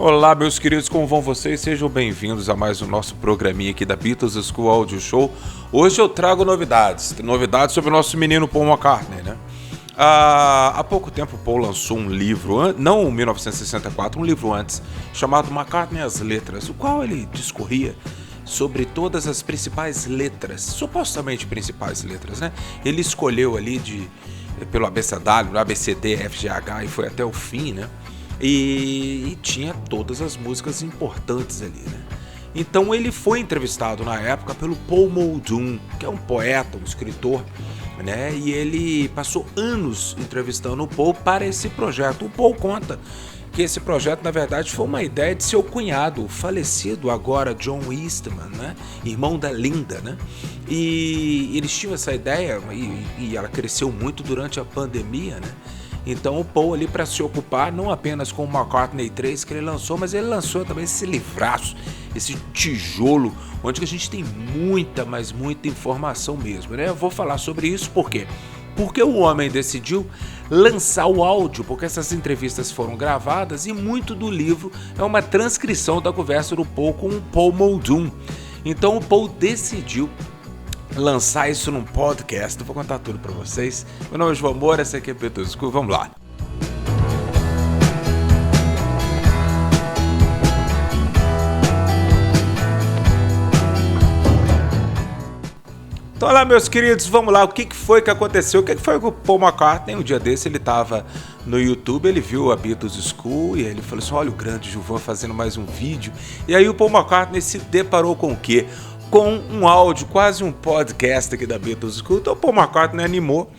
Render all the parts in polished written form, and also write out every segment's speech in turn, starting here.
Olá, meus queridos, como vão vocês? Sejam bem-vindos a mais um nosso programinha aqui da Beatles School Audio Show. Hoje eu trago novidades sobre o nosso menino Paul McCartney, né? Há pouco tempo o Paul lançou um livro, não em 1964, um livro antes, chamado McCartney as Letras, o qual ele discorria sobre todas as principais letras, supostamente principais letras, né? Ele escolheu ali pelo abecedário, ABCD, FGH e foi até o fim, né? E tinha todas as músicas importantes ali, né? Então ele foi entrevistado na época pelo Paul Muldoon, que é um poeta, um escritor, né? E ele passou anos entrevistando o Paul para esse projeto. O Paul conta que esse projeto, na verdade, foi uma ideia de seu cunhado, o falecido agora John Eastman, né? Irmão da Linda, né? E eles tinham essa ideia e ela cresceu muito durante a pandemia, né? Então o Paul ali para se ocupar não apenas com o McCartney 3 que ele lançou, mas ele lançou também esse livraço, esse tijolo, onde a gente tem muita, mas muita informação mesmo, né? Eu vou falar sobre isso por quê? Porque o homem decidiu lançar o áudio, porque essas entrevistas foram gravadas e muito do livro é uma transcrição da conversa do Paul com o Paul Muldoon. Então o Paul decidiu lançar isso num podcast. Eu vou contar tudo pra vocês. Meu nome é João Moura, essa aqui é Beatles School. Vamos lá. Então lá, meus queridos, vamos lá. O que foi que aconteceu? O que foi com o Paul McCartney? Um dia desse ele tava no YouTube, ele viu a Beatles School e ele falou assim, olha o grande Gilvan fazendo mais um vídeo. E aí o Paul McCartney se deparou com o quê? Com um áudio, quase um podcast aqui da Beatles School. Então o Paul McCartney animou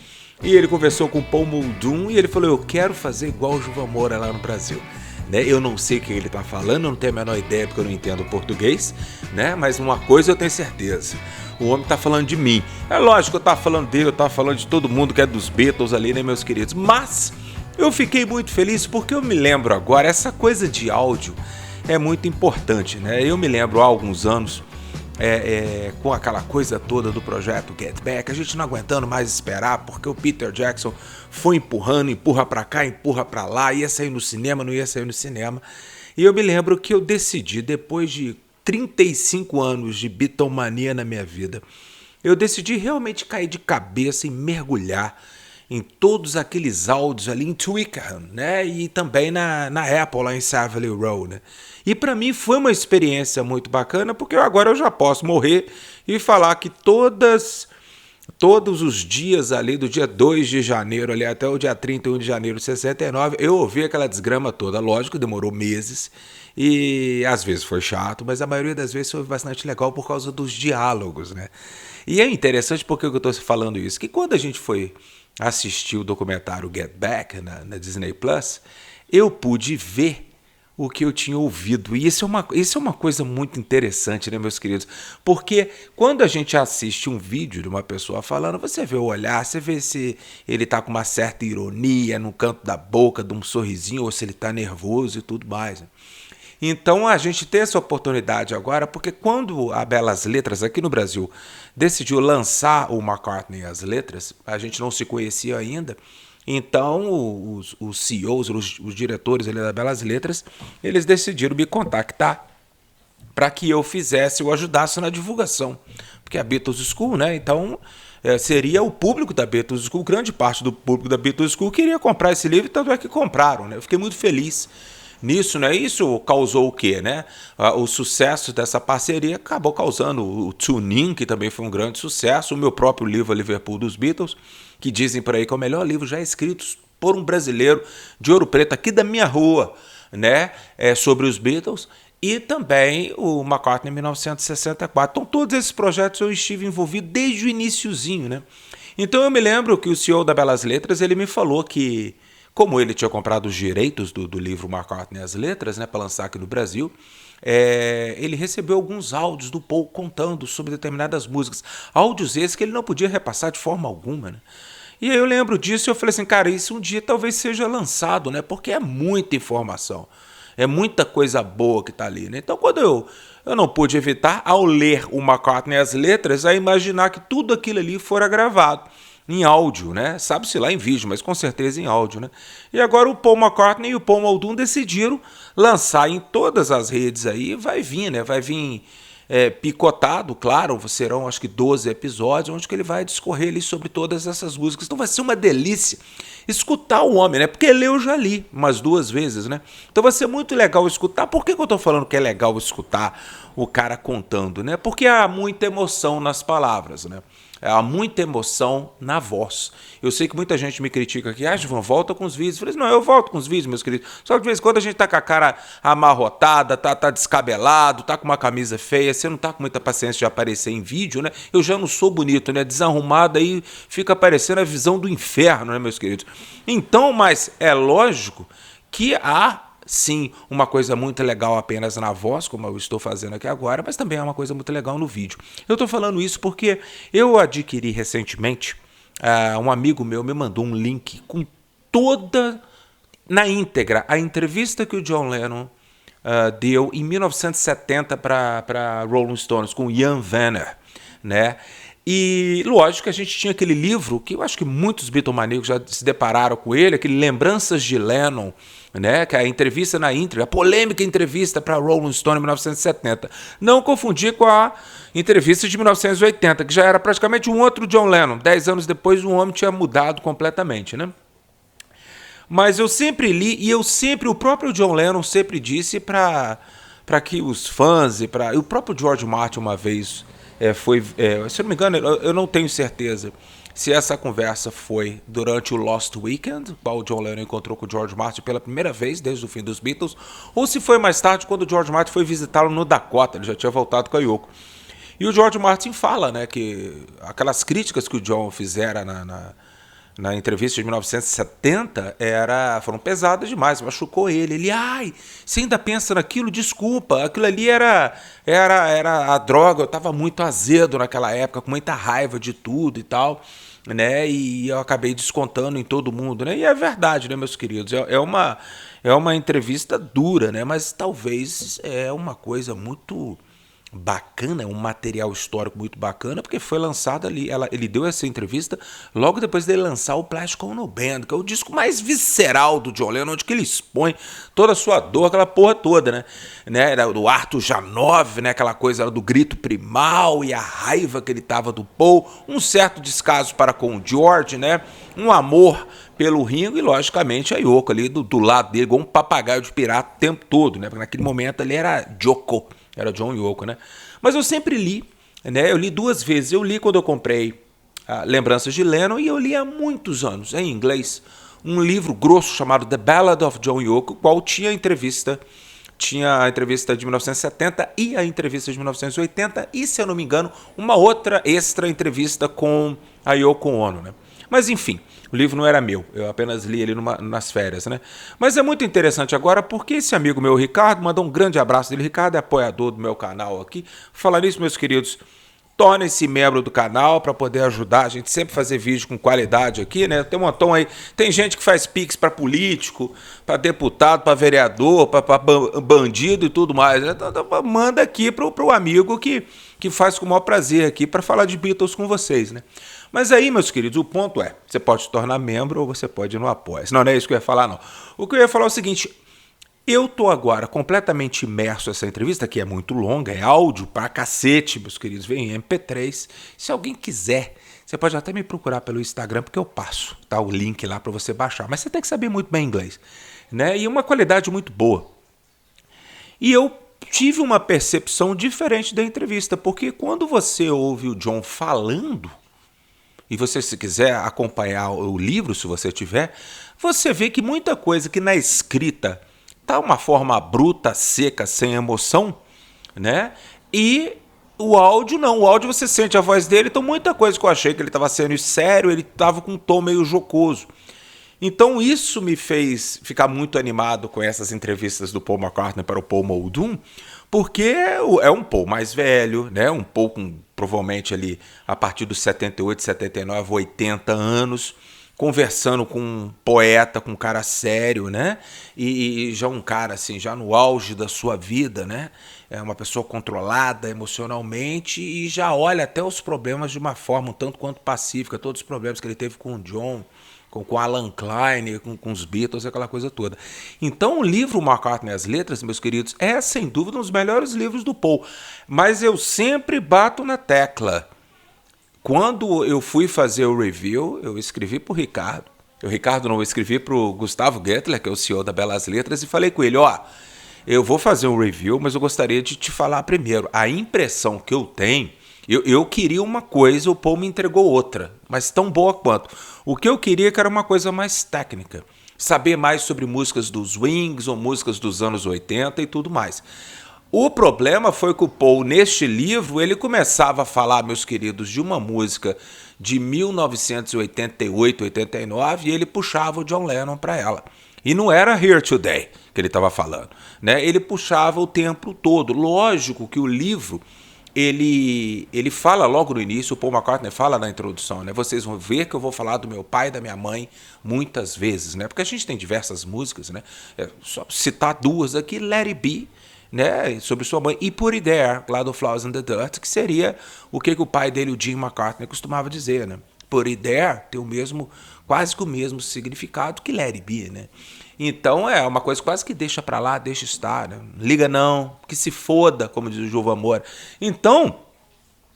e ele conversou com o Paul Muldoon e ele falou, eu quero fazer igual o Gilvan Moura lá no Brasil. Né? Eu não sei o que ele está falando, eu não tenho a menor ideia porque eu não entendo português, né? Mas uma coisa eu tenho certeza, o homem está falando de mim. É lógico, eu estava falando dele, eu estava falando de todo mundo que é dos Beatles ali, né, meus queridos? Mas eu fiquei muito feliz porque eu me lembro agora, essa coisa de áudio é muito importante, né? Eu me lembro há alguns anos, com aquela coisa toda do projeto Get Back, a gente não aguentando mais esperar, porque o Peter Jackson foi empurrando, empurra pra cá, empurra pra lá, ia sair no cinema, não ia sair no cinema. E eu me lembro que eu decidi, depois de 35 anos de Beatlemania na minha vida, eu decidi realmente cair de cabeça e mergulhar em todos aqueles áudios ali em Twickenham, né? E também na Apple, lá em Savile Row, né? E para mim foi uma experiência muito bacana, porque agora eu já posso morrer e falar que todos os dias ali, do dia 2 de janeiro ali até o dia 31 de janeiro de 69, eu ouvi aquela desgrama toda. Lógico, demorou meses e às vezes foi chato, mas a maioria das vezes foi bastante legal por causa dos diálogos, né? E é interessante porque eu estou falando isso, que quando a gente foi assistir o documentário Get Back na Disney Plus, eu pude ver o que eu tinha ouvido. E isso é uma coisa muito interessante, né, meus queridos? Porque quando a gente assiste um vídeo de uma pessoa falando, você vê o olhar, você vê se ele tá com uma certa ironia no canto da boca, de um sorrisinho, ou se ele tá nervoso e tudo mais, né? Então a gente tem essa oportunidade agora, porque quando a Belas Letras aqui no Brasil decidiu lançar o McCartney as Letras, a gente não se conhecia ainda, então os CEOs, os diretores ali da Belas Letras, eles decidiram me contactar para que eu ajudasse na divulgação, porque a Beatles School, né? Então seria o público da Beatles School, grande parte do público da Beatles School queria comprar esse livro, tanto é que compraram, né? Eu fiquei muito feliz nisso, né? Isso causou o quê, né? O sucesso dessa parceria acabou causando o Tune In, que também foi um grande sucesso, o meu próprio livro, A Liverpool dos Beatles, que dizem por aí que é o melhor livro já escrito por um brasileiro de Ouro Preto, aqui da minha rua, né? Sobre os Beatles, e também o McCartney em 1964. Então todos esses projetos eu estive envolvido desde o iniciozinho, né? Então eu me lembro que o CEO da Belas Letras, ele me falou que, como ele tinha comprado os direitos do livro McCartney as Letras, né, para lançar aqui no Brasil, ele recebeu alguns áudios do Paul contando sobre determinadas músicas. Áudios esses que ele não podia repassar de forma alguma, né? E aí eu lembro disso e eu falei assim, cara, isso um dia talvez seja lançado, né? Porque é muita informação, é muita coisa boa que está ali, né? Então quando eu não pude evitar, ao ler o McCartney as Letras, a imaginar que tudo aquilo ali fora gravado. em áudio, né? Sabe-se lá em vídeo, mas com certeza em áudio, né? E agora o Paul McCartney e o Paul Muldoon decidiram lançar em todas as redes aí, vai vir, né? Vai vir picotado, claro, serão acho que 12 episódios, onde que ele vai discorrer ali sobre todas essas músicas. Então vai ser uma delícia escutar o homem, né? Porque ler eu já li umas 2 vezes, né? Então vai ser muito legal escutar. Por que eu tô falando que é legal escutar o cara contando, né? Porque há muita emoção nas palavras, né? Há muita emoção na voz. Eu sei que muita gente me critica aqui, João, volta com os vídeos. Eu falei, não, eu volto com os vídeos, meus queridos. Só que de vez em quando a gente tá com a cara amarrotada, tá descabelado, tá com uma camisa feia, você não tá com muita paciência de aparecer em vídeo, né? Eu já não sou bonito, né? Desarrumado aí fica parecendo a visão do inferno, né, meus queridos? Então, mas é lógico que há sim, uma coisa muito legal apenas na voz, como eu estou fazendo aqui agora, mas também é uma coisa muito legal no vídeo. Eu estou falando isso porque eu adquiri recentemente, um amigo meu me mandou um link com toda, na íntegra, a entrevista que o John Lennon deu em 1970 para Rolling Stones com Ian Vanner, né? E lógico que a gente tinha aquele livro que eu acho que muitos bitomaníacos já se depararam com ele, aquele Lembranças de Lennon, né, que é a entrevista na íntegra, a polêmica entrevista para Rolling Stone em 1970. Não confundir com a entrevista de 1980, que já era praticamente um outro John Lennon. 10 anos depois o homem tinha mudado completamente, né? Mas eu sempre li e o próprio John Lennon sempre disse para que os fãs e o próprio George Martin uma vez se eu não me engano, eu não tenho certeza se essa conversa foi durante o Lost Weekend, qual o John Lennon encontrou com o George Martin pela primeira vez desde o fim dos Beatles, ou se foi mais tarde quando o George Martin foi visitá-lo no Dakota, ele já tinha voltado com a Yoko. E o George Martin fala, né, que aquelas críticas que o John fizera na entrevista de 1970 foram pesadas demais, machucou ele. Ele, você ainda pensa naquilo? Desculpa, aquilo ali era a droga, eu estava muito azedo naquela época, com muita raiva de tudo e tal, né? E eu acabei descontando em todo mundo, né? E é verdade, né, meus queridos? É uma entrevista dura, né? Mas talvez é uma coisa muito bacana, um material histórico muito bacana, porque foi lançado ali, ele deu essa entrevista logo depois dele lançar o Plastic Ono Band, que é o disco mais visceral do John Lennon, onde que ele expõe toda a sua dor, aquela porra toda, né? Do Arthur Janov, né? Aquela coisa do grito primal e a raiva que ele tava do Paul, um certo descaso para com o George, né? Um amor pelo Ringo e, logicamente, a Yoko ali do lado dele, igual um papagaio de pirata o tempo todo, né? Porque naquele momento ali era Joko, era John Yoko, né? Mas eu sempre li, né? Eu li 2 vezes. Eu li quando eu comprei Lembranças de Lennon e eu li há muitos anos, em inglês, um livro grosso chamado The Ballad of John Yoko, qual tinha a entrevista de 1970 e a entrevista de 1980 e, se eu não me engano, uma outra extra entrevista com a Yoko Ono, né? Mas enfim, o livro não era meu, eu apenas li ele nas férias, né? Mas é muito interessante agora porque esse amigo meu, Ricardo, mandou um grande abraço dele. Ricardo é apoiador do meu canal aqui. Falar nisso, meus queridos, tornem-se membro do canal para poder ajudar a gente sempre fazer vídeo com qualidade aqui, né? Tem um montão aí, tem gente que faz pix para político, para deputado, para vereador, para bandido e tudo mais, né? Então, manda aqui pro amigo que faz com o maior prazer aqui para falar de Beatles com vocês, né? Mas aí, meus queridos, o ponto é, você pode se tornar membro ou você pode ir no apoia. Não é isso que eu ia falar, não. O que eu ia falar é o seguinte, eu tô agora completamente imerso nessa entrevista, que é muito longa, é áudio pra cacete, meus queridos, vem em MP3. Se alguém quiser, você pode até me procurar pelo Instagram, porque eu passo, tá, o link lá pra você baixar. Mas você tem que saber muito bem inglês, né? E uma qualidade muito boa. E eu tive uma percepção diferente da entrevista, porque quando você ouve o John falando, e você, se quiser acompanhar o livro, se você tiver, você vê que muita coisa que na escrita tá uma forma bruta, seca, sem emoção, né? E o áudio não, o áudio você sente a voz dele, então muita coisa que eu achei que ele estava sendo sério, ele estava com um tom meio jocoso. Então isso me fez ficar muito animado com essas entrevistas do Paul McCartney para o Paul Muldoon, porque é um Paul mais velho, né? Um Paul com provavelmente ali a partir dos 78, 79, 80 anos, conversando com um poeta, com um cara sério, né? E já um cara assim, já no auge da sua vida, né? É uma pessoa controlada emocionalmente e já olha até os problemas de uma forma um tanto quanto pacífica, todos os problemas que ele teve com o John, com Alan Klein, com os Beatles, aquela coisa toda. Então o livro McCartney e as Letras, meus queridos, é sem dúvida um dos melhores livros do Paul. Mas eu sempre bato na tecla. Quando eu fui fazer o review, eu escrevi para o Ricardo. O Ricardo não, eu escrevi para o Gustavo Gettler, que é o CEO da Belas Letras, e falei com ele, eu vou fazer um review, mas eu gostaria de te falar primeiro. A impressão que eu tenho, eu queria uma coisa, o Paul me entregou outra, mas tão boa quanto. O que eu queria que era uma coisa mais técnica. Saber mais sobre músicas dos Wings ou músicas dos anos 80 e tudo mais. O problema foi que o Paul, neste livro, ele começava a falar, meus queridos, de uma música de 1988, 89, e ele puxava o John Lennon para ela. E não era Here Today que ele estava falando, né? Ele puxava o tempo todo. Lógico que o livro, ele fala logo no início, o Paul McCartney fala na introdução, né? Vocês vão ver que eu vou falar do meu pai e da minha mãe muitas vezes, né? Porque a gente tem diversas músicas, né? Só citar duas aqui, Let It Be, né, sobre sua mãe, e Put It There, lá do Flowers in the Dirt, que seria o que o pai dele, o Jim McCartney, costumava dizer, né? Put It There tem o mesmo, quase que o mesmo significado que Let It Be, né? Então é uma coisa quase que deixa pra lá, deixa estar, né? Liga não, que se foda, como diz o Gilvan Moura. Então,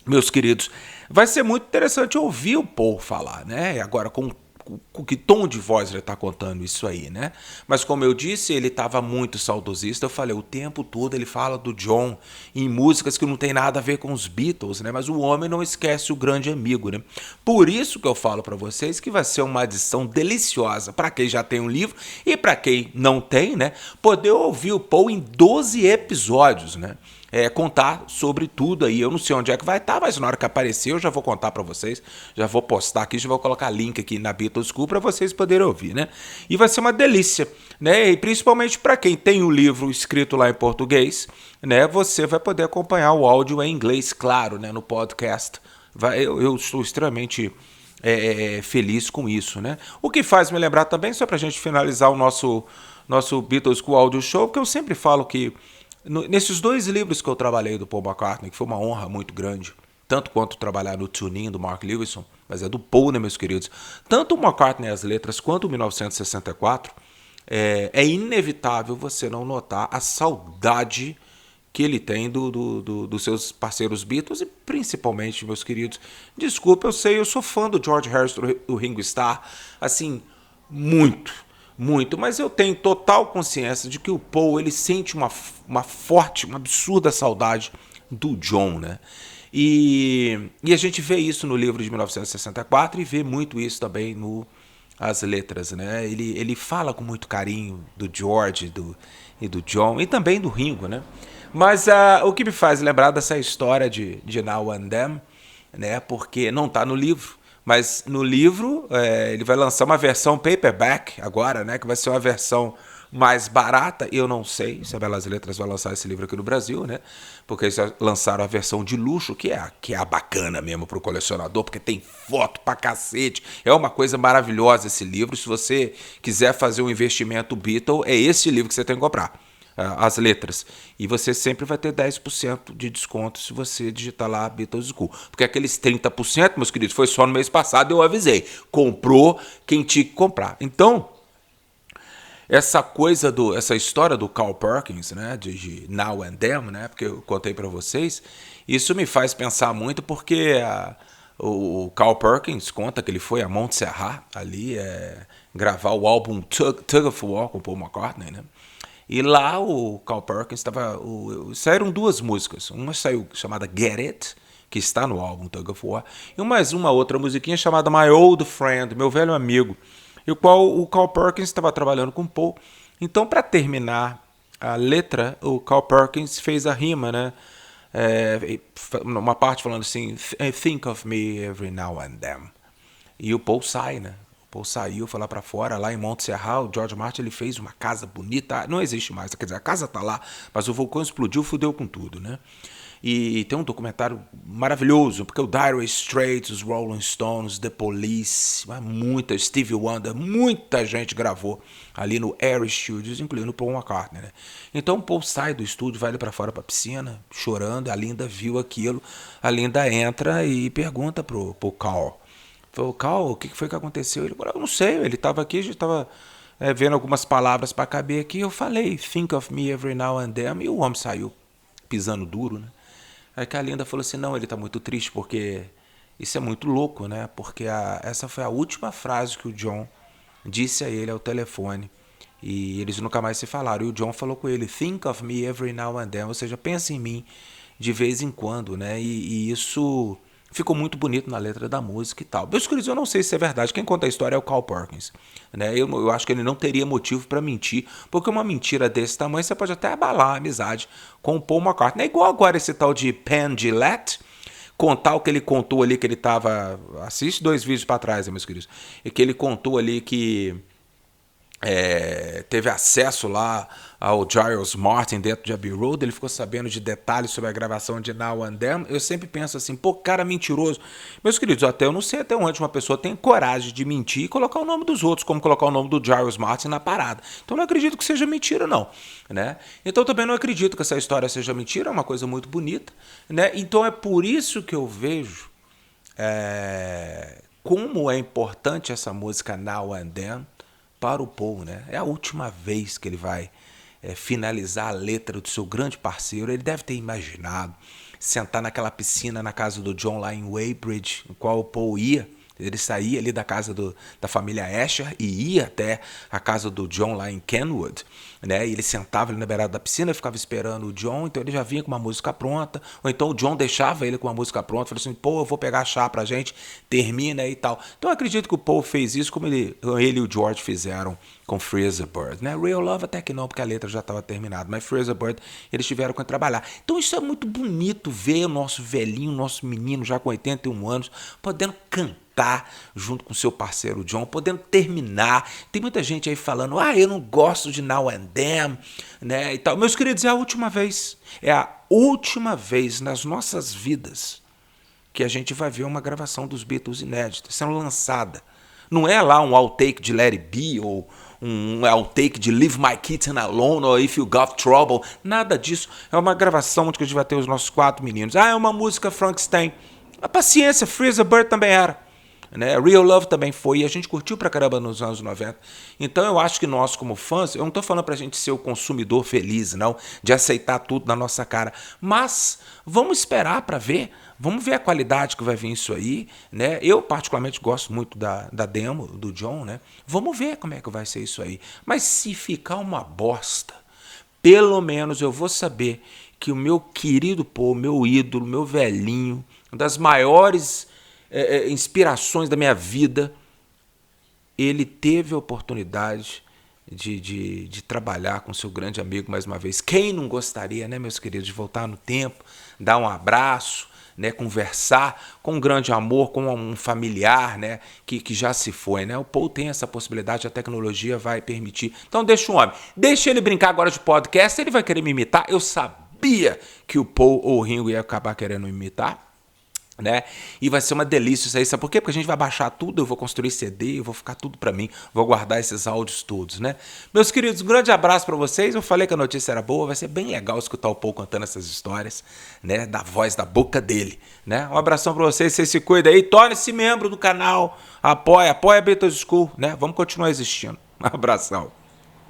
meus queridos, vai ser muito interessante ouvir o Paul falar, né? Agora com que tom de voz ele está contando isso aí, né? Mas como eu disse, ele estava muito saudosista. Eu falei, o tempo todo ele fala do John em músicas que não tem nada a ver com os Beatles, né? Mas o homem não esquece o grande amigo, né? Por isso que eu falo para vocês que vai ser uma adição deliciosa para quem já tem um livro e para quem não tem, né? Poder ouvir o Paul em 12 episódios, né? Contar sobre tudo aí. Eu não sei onde é que vai estar, mas na hora que aparecer eu já vou contar para vocês, já vou postar aqui, já vou colocar link aqui na Beatles School para vocês poderem ouvir, né? E vai ser uma delícia, né? E principalmente para quem tem o livro escrito lá em português, né? Você vai poder acompanhar o áudio em inglês, claro, né? No podcast. Eu estou extremamente feliz com isso, né? O que faz me lembrar também, só para a gente finalizar o nosso Beatles School Audio Show, porque eu sempre falo que nesses dois livros que eu trabalhei do Paul McCartney, que foi uma honra muito grande, tanto quanto trabalhar no Tuning do Mark Lewisohn, mas é do Paul, né, meus queridos? Tanto o McCartney e as Letras quanto o 1964, é inevitável você não notar a saudade que ele tem dos seus parceiros Beatles e principalmente, meus queridos, desculpa, eu sei, eu sou fã do George Harrison, do Ringo Starr, assim, muito, mas eu tenho total consciência de que o Paul, ele sente uma forte, uma absurda saudade do John, né? E a gente vê isso no livro de 1964 e vê muito isso também As Letras, né? Ele fala com muito carinho do George e do John e também do Ringo, né? Mas o que me faz lembrar dessa história de Now and Then, né? Porque não está no livro, mas no livro ele vai lançar uma versão paperback agora, né? Que vai ser uma versão mais barata. Eu não sei se a Belas Letras vai lançar esse livro aqui no Brasil, né? Porque eles lançaram a versão de luxo, que é a bacana mesmo pro colecionador, porque tem foto pra cacete. É uma coisa maravilhosa esse livro. Se você quiser fazer um investimento Beatle, é esse livro que você tem que comprar. As Letras. E você sempre vai ter 10% de desconto se você digitar lá Beatles School. Porque aqueles 30%, meus queridos, foi só no mês passado, eu avisei. Comprou quem tinha que comprar. Então, essa história do Carl Perkins, né, de Now and Then, né, porque eu contei para vocês, isso me faz pensar muito porque o Carl Perkins conta que ele foi a Montserrat ali gravar o álbum Tug of War com Paul McCartney, né? E lá o Carl Perkins saíram duas músicas. Uma saiu chamada Get It, que está no álbum Tug of War, e mais uma outra musiquinha chamada My Old Friend, Meu Velho Amigo, e o qual o Carl Perkins estava trabalhando com Paul. Então, para terminar a letra, o Carl Perkins fez a rima, né? Uma parte falando assim, Think of me every now and then. E o Paul sai, né? Paul saiu, foi lá pra fora, lá em Montserrat, o George Martin ele fez uma casa bonita, não existe mais, quer dizer, a casa tá lá, mas o vulcão explodiu, fudeu com tudo, né? E tem um documentário maravilhoso, porque o Dire Straits, os Rolling Stones, The Police, Stevie Wonder, muita gente gravou ali no Air Studios, incluindo o Paul McCartney, né? Então o Paul sai do estúdio, vai ali pra fora pra piscina, chorando, a Linda viu aquilo, a Linda entra e pergunta pro Carl. Falou, Carl, o que foi que aconteceu? Ele falou, eu não sei, ele tava aqui, a gente tava vendo algumas palavras pra caber aqui, eu falei, think of me every now and then, e o homem saiu pisando duro, né? Aí que a Linda falou assim, não, ele tá muito triste porque isso é muito louco, né? Porque essa foi a última frase que o John disse a ele ao telefone. E eles nunca mais se falaram. E o John falou com ele, think of me every now and then, ou seja, pensa em mim de vez em quando, né? E isso ficou muito bonito na letra da música e tal. Meus queridos, eu não sei se é verdade. Quem conta a história é o Carl Perkins, né? Eu acho que ele não teria motivo para mentir, porque uma mentira desse tamanho você pode até abalar a amizade com o Paul McCartney. É igual agora esse tal de Penn Jillette, contar o que ele contou ali, que ele tava... Assiste 2 vídeos para trás, meus queridos. E que ele contou ali que teve acesso lá ao Giles Martin dentro de Abbey Road, ele ficou sabendo de detalhes sobre a gravação de Now and Then. Eu sempre penso assim, pô, cara mentiroso. Meus queridos, eu não sei até onde uma pessoa tem coragem de mentir e colocar o nome dos outros, como colocar o nome do Giles Martin na parada. Então não acredito que seja mentira, não, né? Então também não acredito que essa história seja mentira, é uma coisa muito bonita, né? Então é por isso que eu vejo como é importante essa música Now and Then para o Paul, né? É a última vez que ele vai finalizar a letra do seu grande parceiro. Ele deve ter imaginado sentar naquela piscina na casa do John lá em Weybridge, no qual o Paul ia. Ele saía ali da casa da família Asher e ia até a casa do John lá em Kenwood, né? E ele sentava ali na beirada da piscina, ficava esperando o John, então ele já vinha com uma música pronta, ou então o John deixava ele com uma música pronta, falou assim, pô, eu vou pegar chá pra gente, termina e tal. Então eu acredito que o Paul fez isso como ele e o George fizeram com Freezer Bird, né? Real Love até que não, porque a letra já estava terminada, mas Freezer Bird eles tiveram que trabalhar. Então isso é muito bonito ver o nosso velhinho, o nosso menino já com 81 anos, podendo cantar junto com seu parceiro John, podendo terminar. Tem muita gente aí falando, eu não gosto de Now and Then, né, e tal. Meus queridos, é a última vez nas nossas vidas que a gente vai ver uma gravação dos Beatles inédita sendo lançada. Não é lá um outtake de Let It Be ou um outtake de Leave My Kitten Alone ou If You Got Trouble, nada disso. É uma gravação onde a gente vai ter os nossos 4 meninos. É uma música Frankenstein. A paciência, Freezer Bird também era, né? Real Love também foi, e a gente curtiu pra caramba nos anos 90. Então eu acho que nós, como fãs, eu não tô falando pra gente ser o consumidor feliz, não, de aceitar tudo na nossa cara, mas vamos esperar pra ver, vamos ver a qualidade que vai vir isso aí, né? Eu particularmente gosto muito da demo do John, né? Vamos ver como é que vai ser isso aí. Mas se ficar uma bosta, pelo menos eu vou saber que o meu querido Paul, meu ídolo, meu velhinho, uma das maiores inspirações da minha vida, ele teve a oportunidade de trabalhar com seu grande amigo mais uma vez. Quem não gostaria, né, meus queridos, de voltar no tempo, dar um abraço, né, conversar com um grande amor, com um familiar, né, que já se foi, né? O Paul tem essa possibilidade, a tecnologia vai permitir. Então deixa o homem, deixa ele brincar agora de podcast, ele vai querer me imitar. Eu sabia que o Paul ou o Ringo ia acabar querendo me imitar, né? E vai ser uma delícia isso aí, sabe por quê? Porque a gente vai baixar tudo, eu vou construir CD, eu vou ficar tudo pra mim, vou guardar esses áudios todos, né? Meus queridos, um grande abraço pra vocês. Eu falei que a notícia era boa, vai ser bem legal escutar o Paul contando essas histórias, né? Da voz, da boca dele, né? Um abração pra vocês, vocês se cuidam aí, torne-se membro do canal, apoia a Beatles School, né? Vamos continuar existindo. Um abração.